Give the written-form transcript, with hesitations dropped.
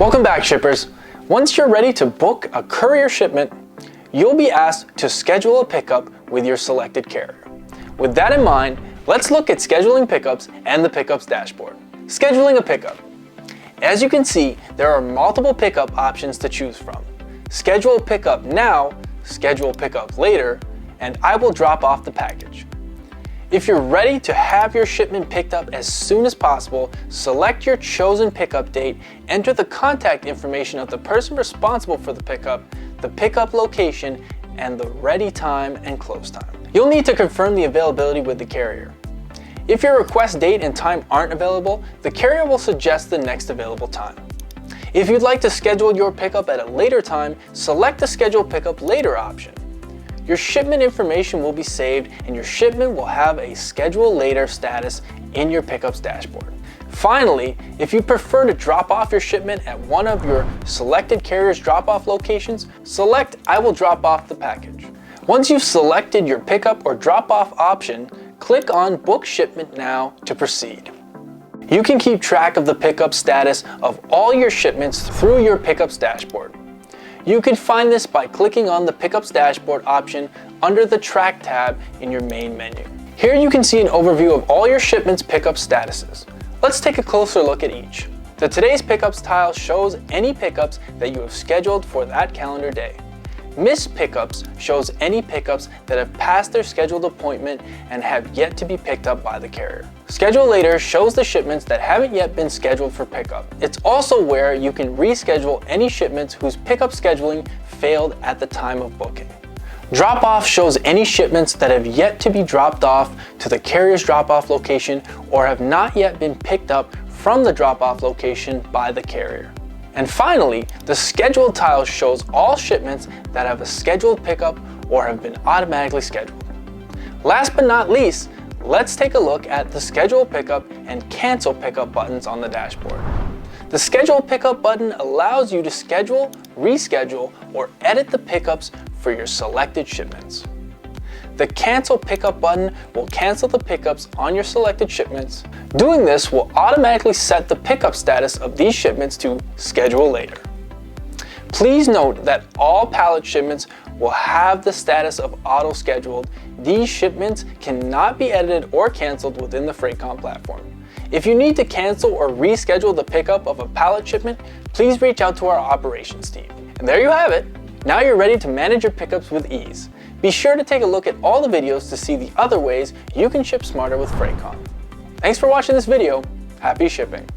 Welcome back, shippers. Once you're ready to book a courier shipment, you'll be asked to schedule a pickup with your selected carrier. With that in mind, let's look at scheduling pickups and the pickups dashboard. Scheduling a pickup. As you can see, there are multiple pickup options to choose from. Schedule pickup now, schedule pickup later, and I will drop off the package. If you're ready to have your shipment picked up as soon as possible, select your chosen pickup date, enter the contact information of the person responsible for the pickup location, and the ready time and close time. You'll need to confirm the availability with the carrier. If your request date and time aren't available, the carrier will suggest the next available time. If you'd like to schedule your pickup at a later time, select the Schedule Pickup Later option. Your shipment information will be saved and your shipment will have a Schedule Later status in your pickups dashboard. Finally, if you prefer to drop off your shipment at one of your selected carrier's drop-off locations, select I will drop off the package. Once you've selected your pickup or drop-off option, click on Book Shipment Now to proceed. You can keep track of the pickup status of all your shipments through your pickups dashboard. You can find this by clicking on the Pickups Dashboard option under the Track tab in your main menu. Here you can see an overview of all your shipments' pickup statuses. Let's take a closer look at each. The Today's Pickups tile shows any pickups that you have scheduled for that calendar day. Missed Pickups shows any pickups that have passed their scheduled appointment and have yet to be picked up by the carrier. Schedule Later shows the shipments that haven't yet been scheduled for pickup. It's also where you can reschedule any shipments whose pickup scheduling failed at the time of booking. Drop Off shows any shipments that have yet to be dropped off to the carrier's drop-off location or have not yet been picked up from the drop-off location by the carrier. And finally, the Scheduled tile shows all shipments that have a scheduled pickup or have been automatically scheduled. Last but not least, let's take a look at the Schedule Pickup and Cancel Pickup buttons on the dashboard. The Schedule Pickup button allows you to schedule, reschedule, or edit the pickups for your selected shipments. The Cancel Pickup button will cancel the pickups on your selected shipments. Doing this will automatically set the pickup status of these shipments to Schedule Later. Please note that all pallet shipments will have the status of auto scheduled. These shipments cannot be edited or canceled within the Freightcom platform. If you need to cancel or reschedule the pickup of a pallet shipment, please reach out to our operations team. And there you have it. Now you're ready to manage your pickups with ease. Be sure to take a look at all the videos to see the other ways you can ship smarter with Freightcom. Thanks for watching this video. Happy shipping.